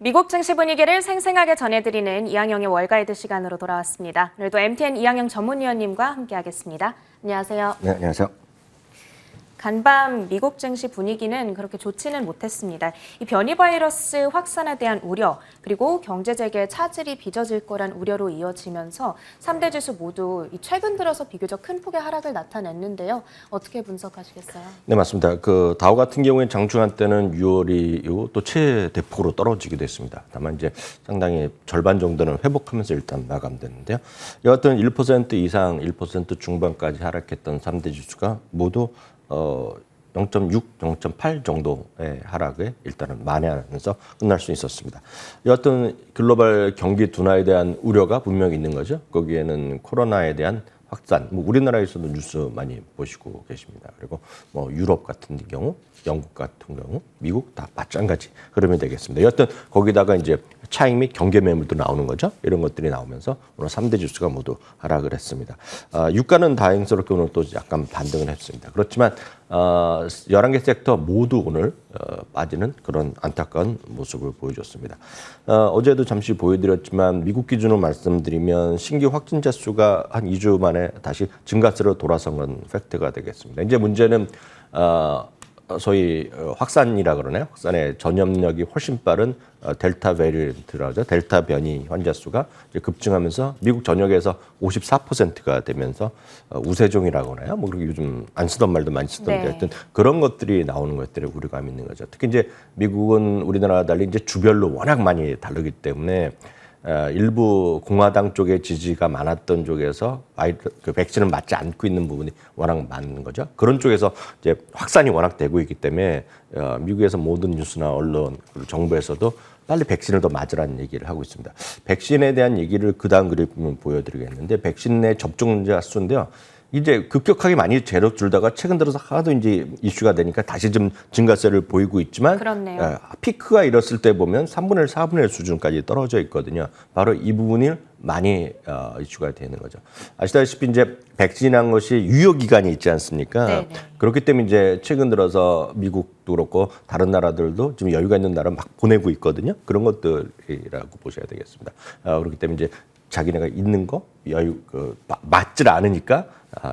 미국 증시 분위기를 생생하게 전해드리는 이항영의 월가이드 시간으로 돌아왔습니다. 오늘도 MTN 이항영 전문위원님과 함께하겠습니다. 안녕하세요. 네, 안녕하세요. 간밤 미국 증시 분위기는 그렇게 좋지는 못했습니다. 이 변이 바이러스 확산에 대한 우려, 그리고 경제 재개에 차질이 빚어질 거란 우려로 이어지면서 3대 지수 모두 최근 들어서 비교적 큰 폭의 하락을 나타냈는데요. 어떻게 분석하시겠어요? 네, 맞습니다. 다우 같은 경우에 장중한 때는 6월이 또 최대폭으로 떨어지기도 했습니다. 다만 이제 상당히 절반 정도는 회복하면서 일단 마감됐는데요. 여하튼 1% 이상, 1% 중반까지 하락했던 3대 지수가 모두 0.6, 0.8 정도의 하락에 일단은 만회하면서 끝날 수 있었습니다. 여하튼 글로벌 경기 둔화에 대한 우려가 분명히 있는 거죠. 거기에는 코로나에 대한 확산, 우리나라에서도 뉴스 많이 보시고 계십니다. 그리고 유럽 같은 경우, 영국 같은 경우, 미국 다 마찬가지 흐름이 되겠습니다. 여하튼 거기다가 이제 차익 및 경계 매물도 나오는 거죠. 이런 것들이 나오면서 오늘 3대 지수가 모두 하락을 했습니다. 유가는 다행스럽게 오늘 또 약간 반등을 했습니다. 그렇지만 11개 섹터 모두 오늘 빠지는 그런 안타까운 모습을 보여줬습니다. 어제도 잠시 보여드렸지만 미국 기준으로 말씀드리면 신규 확진자 수가 한 2주 만에 다시 증가세로 돌아선 건 팩트가 되겠습니다. 이제 문제는 소위 확산이라 그러나요? 확산의 전염력이 훨씬 빠른 델타 베리언트라고 하죠. 델타 변이 환자 수가 이제 급증하면서 미국 전역에서 54%가 되면서 우세종이라고 하나요? 그렇게 요즘 안 쓰던 말도 많이 쓰던데 하여튼 그런 것들이 나오는 것들에 우려감이 있는 거죠. 특히 이제 미국은 우리나라와 달리 이제 주별로 워낙 많이 다르기 때문에 일부 공화당 쪽의 지지가 많았던 쪽에서 그 백신을 맞지 않고 있는 부분이 워낙 많은 거죠. 그런 쪽에서 이제 확산이 워낙 되고 있기 때문에 미국에서 모든 뉴스나 언론 그리고 정부에서도 빨리 백신을 더 맞으라는 얘기를 하고 있습니다. 백신에 대한 얘기를 그 다음 그래프를 보여드리겠는데 백신 내 접종자 수인데요. 이제 급격하게 많이 줄다가 최근 들어서 하도 이제 이슈가 되니까 다시 좀 증가세를 보이고 있지만 그렇네요. 피크가 이뤘을 때 보면 3분의 1, 4분의 1 수준까지 떨어져 있거든요. 바로 이 부분이 많이 이슈가 되는 거죠. 아시다시피 이제 백신한 것이 유효 기간이 있지 않습니까? 네네. 그렇기 때문에 이제 최근 들어서 미국도 그렇고 다른 나라들도 지금 여유가 있는 나라 막 보내고 있거든요. 그런 것들이라고 보셔야 되겠습니다. 그렇기 때문에 이제 자기네가 있는 거 여유 맞질 않으니까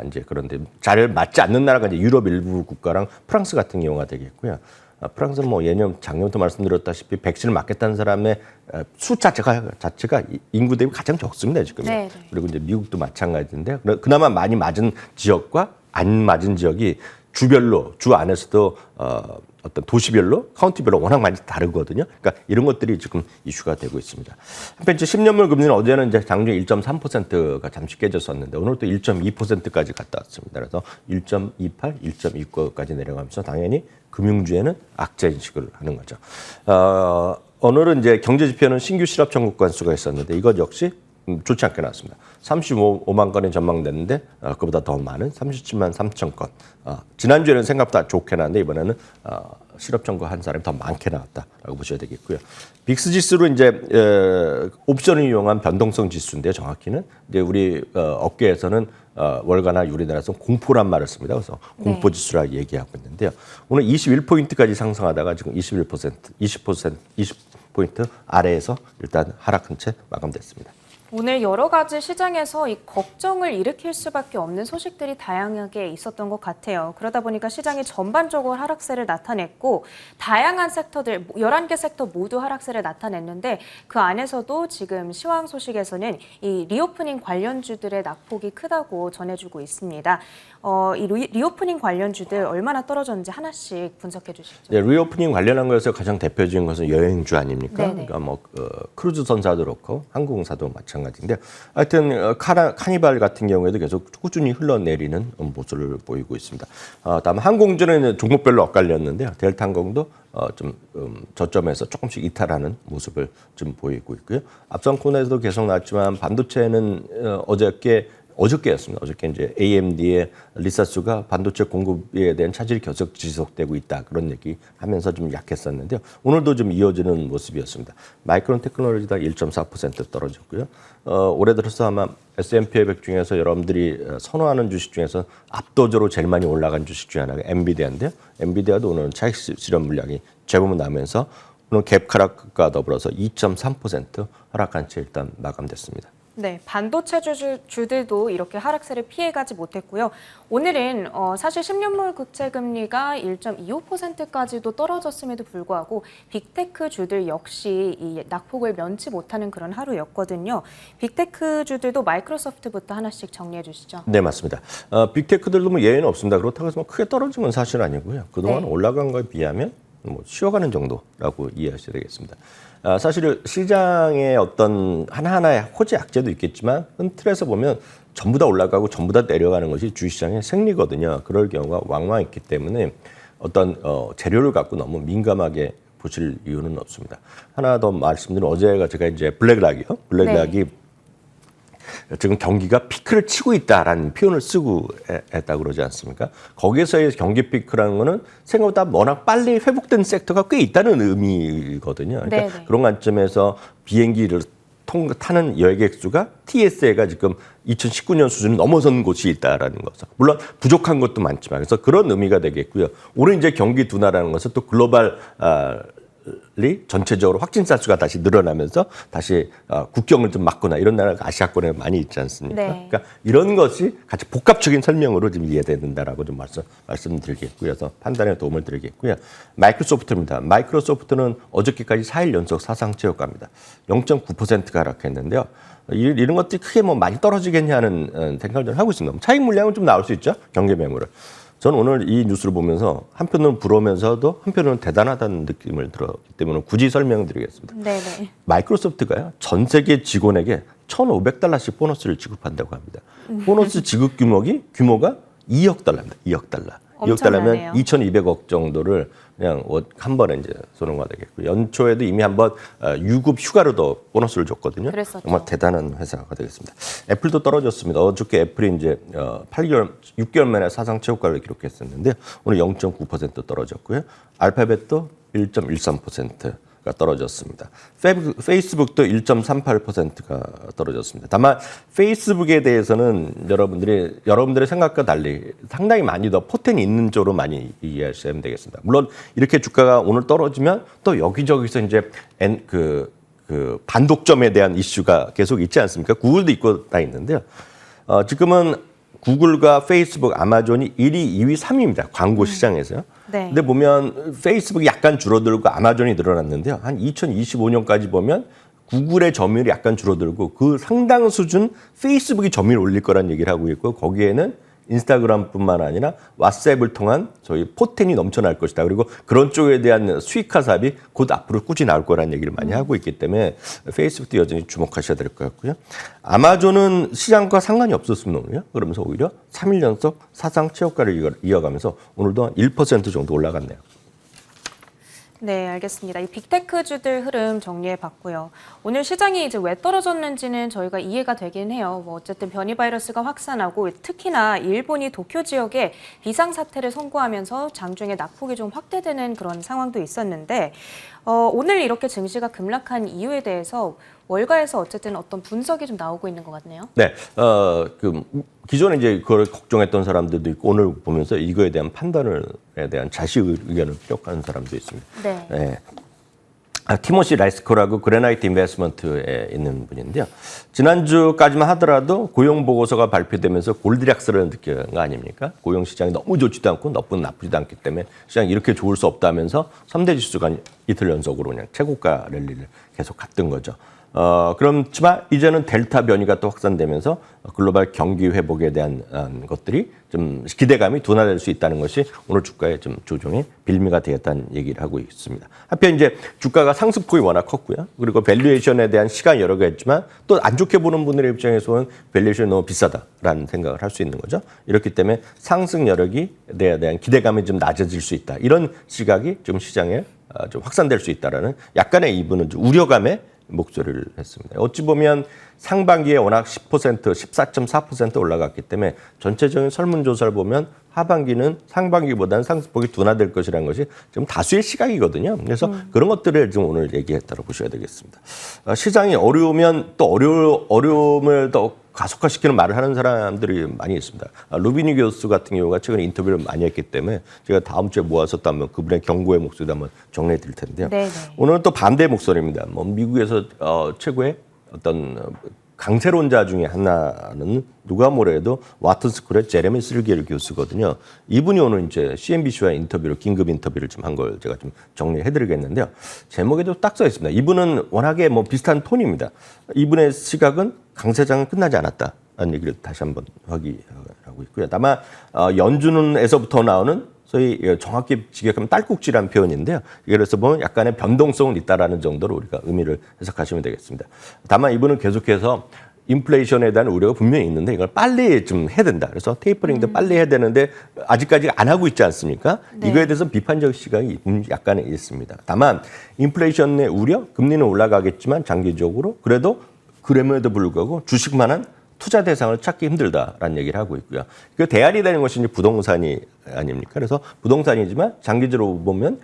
이제 그런데 잘 맞지 않는 나라가 이제 유럽 일부 국가랑 프랑스 같은 경우가 되겠고요. 프랑스는 작년부터 말씀드렸다시피 백신을 맞겠다는 사람의 수 자체가 인구 대비 가장 적습니다 지금. 네네. 그리고 이제 미국도 마찬가지인데 그나마 많이 맞은 지역과 안 맞은 지역이 주별로 주 안에서도 어떤 도시별로 카운티별로 워낙 많이 다르거든요. 그러니까 이런 것들이 지금 이슈가 되고 있습니다. 한편 이제 10년물 금리는 어제는 이제 장중 1.3%가 잠시 깨졌었는데 오늘 또 1.2%까지 갔다 왔습니다. 그래서 1.28, 1.29까지 내려가면서 당연히 금융주에는 악재 인식을 하는 거죠. 오늘은 이제 경제 지표는 신규 실업 청구 건수가 있었는데 이것 역시 좋지 않게 나왔습니다. 35만 건이 전망됐는데 그보다 더 많은 37만 3천 건. 지난주에는 생각보다 좋게 나왔는데 이번에는 실업 청구한 사람이 더 많게 나왔다라고 보셔야 되겠고요. 빅스 지수로 이제 옵션을 이용한 변동성 지수인데요. 정확히는 이제 우리 업계에서는 월가나 우리나라에서 공포란 말을 씁니다. 그래서 공포 지수라 얘기하고 있는데요. 오늘 21포인트까지 상승하다가 지금 20포인트 아래에서 일단 하락한 채 마감됐습니다. 오늘 여러 가지 시장에서 이 걱정을 일으킬 수밖에 없는 소식들이 다양하게 있었던 것 같아요. 그러다 보니까 시장이 전반적으로 하락세를 나타냈고 다양한 섹터들, 11개 sek터 모두 하락세를 나타냈는데 그 안에서도 지금 시황 소식에서는 이 리오프닝 관련주들의 낙폭이 크다고 전해주고 있습니다. 이 리오프닝 관련주들 얼마나 떨어졌는지 하나씩 분석해 주시죠. 네, 리오프닝 관련한 거에서 가장 대표적인 것은 여행주 아닙니까? 네네. 그러니까 크루즈 선사도 그렇고 항공사도 마찬가지인데 하여튼 카니발 같은 경우에도 계속 꾸준히 흘러내리는 모습을 보이고 있습니다. 다음 항공주는 종목별로 엇갈렸는데요. 델타 항공도 좀 저점에서 조금씩 이탈하는 모습을 좀 보이고 있고요. 앞선 코너에서도 계속 나왔지만 반도체는 어저께였습니다. 어저께 이제 AMD의 리사수가 반도체 공급에 대한 차질이 계속 지속되고 있다. 그런 얘기 하면서 좀 약했었는데요. 오늘도 좀 이어지는 모습이었습니다. 마이크론 테크놀로지가 1.4% 떨어졌고요. 올해 들어서 아마 S&P 500 중에서 여러분들이 선호하는 주식 중에서 압도적으로 제일 많이 올라간 주식 중에 하나가 엔비디아인데요. 엔비디아도 오늘 차익 실현 물량이 제법 나면서 물론 갭 하락과 더불어서 2.3% 하락한 채 일단 마감됐습니다. 네, 반도체 주들도 이렇게 하락세를 피해가지 못했고요. 오늘은 사실 10년물 국채 금리가 1.25%까지도 떨어졌음에도 불구하고 빅테크 주들 역시 이 낙폭을 면치 못하는 그런 하루였거든요. 빅테크 주들도 마이크로소프트부터 하나씩 정리해 주시죠. 네, 맞습니다. 빅테크들도 뭐 예외는 없습니다. 그렇다고 해서 뭐 크게 떨어진 건 사실 아니고요. 그동안 네. 올라간 거에 비하면 뭐 쉬어가는 정도라고 이해하셔야 되겠습니다. 사실 시장의 어떤 하나하나의 호재 악재도 있겠지만 큰 틀에서 보면 전부 다 올라가고 전부 다 내려가는 것이 주식시장의 생리거든요. 그럴 경우가 왕왕 있기 때문에 어떤 재료를 갖고 너무 민감하게 보실 이유는 없습니다. 하나 더 말씀드리면 어제가 제가 이제 블랙락이요. 블랙락이 지금 경기가 피크를 치고 있다라는 표현을 쓰고 했다고 그러지 않습니까? 거기에서의 경기 피크라는 거는 생각보다 워낙 빨리 회복된 섹터가 꽤 있다는 의미거든요. 그러니까 네네. 그런 관점에서 비행기를 타는 여객 수가 TSA가 지금 2019년 수준을 넘어선 곳이 있다라는 것은 물론 부족한 것도 많지만 그래서 그런 의미가 되겠고요. 올해 이제 경기 둔화라는 것은 또 글로벌 전체적으로 확진자 수가 다시 늘어나면서 다시 국경을 좀 막거나 이런 나라가 아시아권에 많이 있지 않습니까? 네. 그러니까 이런 것이 같이 복합적인 설명으로 좀 이해된다라고 좀 말씀드리겠고요. 그래서 판단에 도움을 드리겠고요. 마이크로소프트입니다. 마이크로소프트는 어저께까지 4일 연속 사상 최고가입니다. 0.9%가 하락했는데요. 이런 것들이 크게 뭐 많이 떨어지겠냐는 생각을 좀 하고 있습니다. 차익 물량은 좀 나올 수 있죠. 경계 매물을. 저는 오늘 이 뉴스를 보면서 한편으로는 부러우면서도 한편으로는 대단하다는 느낌을 들었기 때문에 굳이 설명드리겠습니다. 네네. 마이크로소프트가요. 전 세계 직원에게 $1,500씩 보너스를 지급한다고 합니다. 보너스 지급 규모가 2억 달러입니다. 2억 달러. 2억 달러면 엄청나네요. 2,200억 정도를 그냥 한 번에 이제 쏘는 되겠고 연초에도 이미 한번 유급 휴가로도 보너스를 줬거든요. 그랬었죠. 정말 대단한 회사가 되겠습니다. 애플도 떨어졌습니다. 어저께 애플이 이제 6개월 만에 사상 최고가를 기록했었는데 오늘 0.9% 떨어졌고요. 알파벳도 1.13%가 떨어졌습니다. 페이스북도 1.38%가 떨어졌습니다. 다만 페이스북에 대해서는 여러분들의 생각과 달리 상당히 많이 더 포텐이 있는 쪽으로 많이 이해하시면 되겠습니다. 물론 이렇게 주가가 오늘 떨어지면 또 여기저기서 이제 그 반독점에 대한 이슈가 계속 있지 않습니까? 구글도 있고 다 있는데요. 지금은 구글과 페이스북, 아마존이 1위, 2위, 3위입니다. 광고 시장에서요. 네. 근데 보면 페이스북이 약간 줄어들고 아마존이 늘어났는데요. 한 2025년까지 보면 구글의 점유율이 약간 줄어들고 그 상당 수준 페이스북이 점유율을 올릴 거란 얘기를 하고 있고 거기에는 인스타그램뿐만 아니라 왓츠앱을 통한 저희 포텐이 넘쳐날 것이다. 그리고 그런 쪽에 대한 수익화 사업이 곧 앞으로 꾸준히 나올 거라는 얘기를 많이 하고 있기 때문에 페이스북도 여전히 주목하셔야 될 것 같고요. 아마존은 시장과 상관이 없었습니다. 오늘요. 그러면서 오히려 3일 연속 사상 최고가를 이어가면서 오늘도 한 1% 정도 올라갔네요. 네, 알겠습니다. 이 빅테크주들 흐름 정리해 봤고요. 오늘 시장이 이제 왜 떨어졌는지는 저희가 이해가 되긴 해요. 뭐 어쨌든 변이 바이러스가 확산하고 특히나 일본이 도쿄 지역에 비상사태를 선고하면서 장중에 낙폭이 좀 확대되는 그런 상황도 있었는데 오늘 이렇게 증시가 급락한 이유에 대해서 월가에서 어쨌든 어떤 분석이 좀 나오고 있는 것 같네요. 네, 기존에 이제 그걸 걱정했던 사람들도 있고 오늘 보면서 이거에 대한 판단에 대한 자시 의견을 피력하는 사람도 있습니다. 네. 네. 티모시 라이스코라고 그레나이트 인베스트먼트에 있는 분인데요. 지난주까지만 하더라도 고용 보고서가 발표되면서 골디락스를 느낀 거 아닙니까? 고용 시장이 너무 좋지도 않고 나쁘지도 않기 때문에 시장이 이렇게 좋을 수 없다면서 3대 지수가 이틀 연속으로 그냥 최고가 랠리를 계속 갔던 거죠. 그렇지만 이제는 델타 변이가 또 확산되면서 글로벌 경기 회복에 대한 것들이 좀 기대감이 둔화될 수 있다는 것이 오늘 주가의 좀 조정의 빌미가 되었다는 얘기를 하고 있습니다. 한편 이제 주가가 상승폭이 워낙 컸고요. 그리고 밸류에이션에 대한 시간이 여러 개 있지만 또 안 좋게 보는 분들의 입장에서는 밸류에이션이 너무 비싸다라는 생각을 할 수 있는 거죠. 이렇기 때문에 상승 여력에 대한 기대감이 좀 낮아질 수 있다. 이런 시각이 좀 시장에 좀 확산될 수 있다라는 약간의 이분은 우려감에 목소리를 했습니다. 어찌 보면 상반기에 워낙 10%, 14.4% 올라갔기 때문에 전체적인 설문조사를 보면 하반기는 상반기보다는 상승폭이 둔화될 것이라는 것이 좀 다수의 시각이거든요. 그래서 그런 것들을 좀 오늘 얘기했다고 보셔야 되겠습니다. 시장이 어려우면 또 어려움을 더 가속화시키는 말을 하는 사람들이 많이 있습니다. 루비니 교수 같은 경우가 최근에 인터뷰를 많이 했기 때문에 제가 다음 주에 모아서 또 한번 그분의 경고의 목소리도 한번 정리해 드릴 텐데요. 네네. 오늘은 또 반대 목소리입니다. 뭐 미국에서 최고의 어떤 강세론자 중에 하나는 누가 뭐래도 와튼 스쿨의 제레미 실기엘 교수거든요. 이분이 오늘 이제 CNBC와 인터뷰를 긴급 인터뷰를 좀 한 걸 제가 좀 정리해드리겠는데요. 제목에도 딱 써 있습니다. 이분은 워낙에 뭐 비슷한 톤입니다. 이분의 시각은 강세장은 끝나지 않았다라는 얘기를 다시 한번 확인하고 있고요. 다만 연준에서부터 나오는 소위 정확히 직역하면 딸꾹질한 표현인데요. 그래서 보면 약간의 변동성은 있다라는 정도로 우리가 의미를 해석하시면 되겠습니다. 다만 이분은 계속해서 인플레이션에 대한 우려가 분명히 있는데 이걸 빨리 좀 해야 된다. 그래서 테이퍼링도 빨리 해야 되는데 아직까지 안 하고 있지 않습니까? 네. 이거에 대해서 비판적 시각이 약간 있습니다. 다만 인플레이션의 우려, 금리는 올라가겠지만 장기적으로 그래도 그럼에도 불구하고 주식만한 투자 대상을 찾기 힘들다라는 얘기를 하고 있고요. 그 대안이 되는 것이 이제 부동산이 아닙니까? 그래서 부동산이지만 장기적으로 보면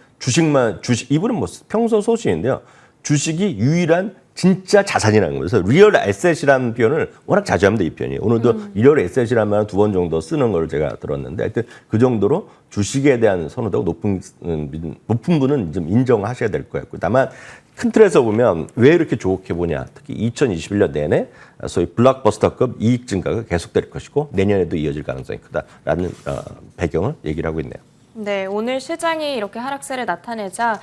이분은 뭐 평소 소신인데요. 주식이 유일한 진짜 자산이라는 거예요. 그래서 리얼 에셋이라는 표현을 워낙 자주 합니다, 이 표현이. 오늘도 리얼 에셋이라는 말을 2번 정도 쓰는 걸 제가 들었는데 하여튼 그 정도로 주식에 대한 선호도가 높은 분은 좀 인정하셔야 될 것 같고 다만 큰 틀에서 보면 왜 이렇게 좋게 보냐. 특히 2021년 내내 소위 블록버스터급 이익 증가가 계속될 것이고 내년에도 이어질 가능성이 크다라는 배경을 얘기를 하고 있네요. 네, 오늘 시장이 이렇게 하락세를 나타내자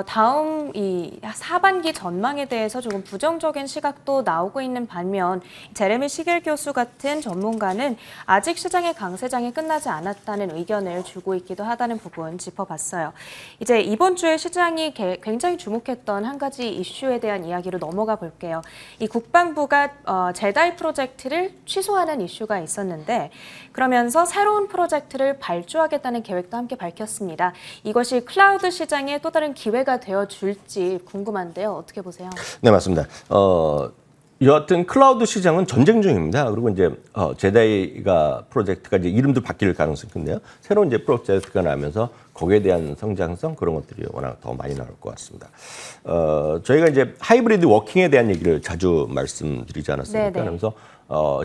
다음 이 하반기 전망에 대해서 조금 부정적인 시각도 나오고 있는 반면 제레미 시겔 교수 같은 전문가는 아직 시장의 강세장이 끝나지 않았다는 의견을 주고 있기도 하다는 부분 짚어봤어요. 이제 이번 주에 시장이 굉장히 주목했던 한 가지 이슈에 대한 이야기로 넘어가 볼게요. 이 국방부가 제다이 프로젝트를 취소하는 이슈가 있었는데 그러면서 새로운 프로젝트를 발주하겠다는 계획도 함께 밝혔습니다. 이것이 클라우드 시장의 또 다른 기회가 되어줄지 궁금한데요. 어떻게 보세요? 네, 맞습니다. 여하튼 클라우드 시장은 전쟁 중입니다. 그리고 이제 제다이가 프로젝트가 이제 이름도 바뀔 가능성이 큰데요. 새로운 이제 프로젝트가 나면서 거기에 대한 성장성 그런 것들이 워낙 더 많이 나올 것 같습니다. 저희가 이제 하이브리드 워킹에 대한 얘기를 자주 말씀드리지 않았습니까? 네네. 그래서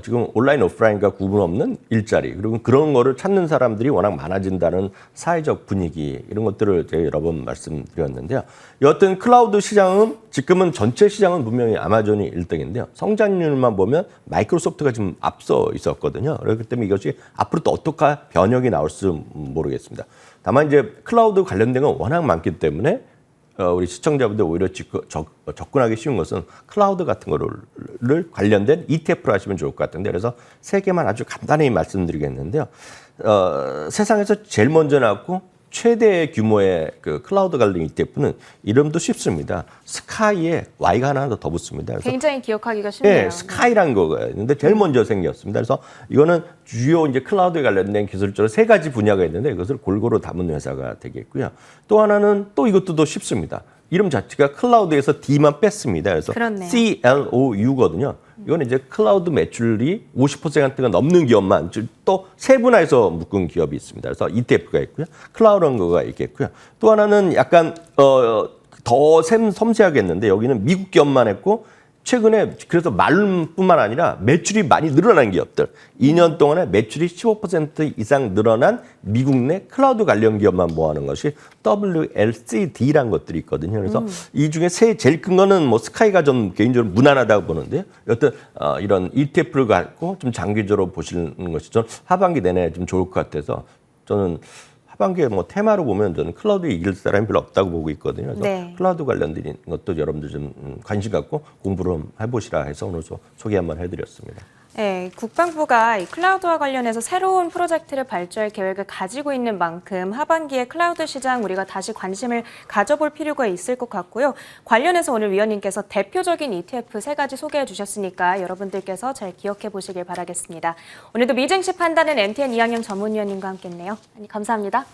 지금 온라인 오프라인과 구분 없는 일자리 그리고 그런 거를 찾는 사람들이 워낙 많아진다는 사회적 분위기 이런 것들을 제가 여러 번 말씀드렸는데요. 여하튼 클라우드 시장은 지금은 전체 시장은 분명히 아마존이 1등인데요. 성장률만 보면 마이크로소프트가 지금 앞서 있었거든요. 그렇기 때문에 이것이 앞으로 또 어떻게 변혁이 나올지 모르겠습니다. 다만 이제 클라우드 관련된 건 워낙 많기 때문에 우리 시청자분들 오히려 접근하기 쉬운 것은 클라우드 같은 거를 관련된 ETF로 하시면 좋을 것 같은데 그래서 세 개만 아주 간단히 말씀드리겠는데요. 세상에서 제일 먼저 나왔고 최대 규모의 그 클라우드 관련 ETF는 이름도 쉽습니다. 스카이에 Y가 하나 더 붙습니다. 그래서 굉장히 기억하기가 쉽네요. 네, 스카이라는 거가 있는데 제일 먼저 생겼습니다. 그래서 이거는 주요 이제 클라우드에 관련된 기술적으로 세 가지 분야가 있는데 이것을 골고루 담은 회사가 되겠고요. 또 하나는 또 이것도 더 쉽습니다. 이름 자체가 클라우드에서 D만 뺐습니다. 그래서 그렇네요. CLOU거든요. 이거는 이제 클라우드 매출이 50%가 넘는 기업만 또 세분화해서 묶은 기업이 있습니다. 그래서 ETF가 있고요. 클라우드가 있겠고요. 또 하나는 약간 더 섬세하겠는데 여기는 미국 기업만 했고 최근에 그래서 말뿐만 아니라 매출이 많이 늘어난 기업들 2년 동안에 매출이 15% 이상 늘어난 미국 내 클라우드 관련 기업만 모아놓은 것이 WLCD라는 것들이 있거든요. 그래서 이 중에 제일 큰 거는 뭐 스카이가 좀 개인적으로 무난하다고 보는데요. 여튼 이런 ETF를 갖고 좀 장기적으로 보시는 것이 좀 하반기 내내 좀 좋을 것 같아서 저는 하반기에 뭐 테마로 보면 저는 클라우드에 이길 사람이 별로 없다고 보고 있거든요. 그래서 네. 클라우드 관련된 것도 여러분들 좀 관심 갖고 공부를 좀 해보시라 해서 오늘 소개 한번 해드렸습니다. 네, 국방부가 이 클라우드와 관련해서 새로운 프로젝트를 발주할 계획을 가지고 있는 만큼 하반기에 클라우드 시장 우리가 다시 관심을 가져볼 필요가 있을 것 같고요. 관련해서 오늘 위원님께서 대표적인 ETF 3가지 소개해 주셨으니까 여러분들께서 잘 기억해 보시길 바라겠습니다. 오늘도 미증시 판단은 MTN 이항영 전문위원님과 함께했네요. 감사합니다.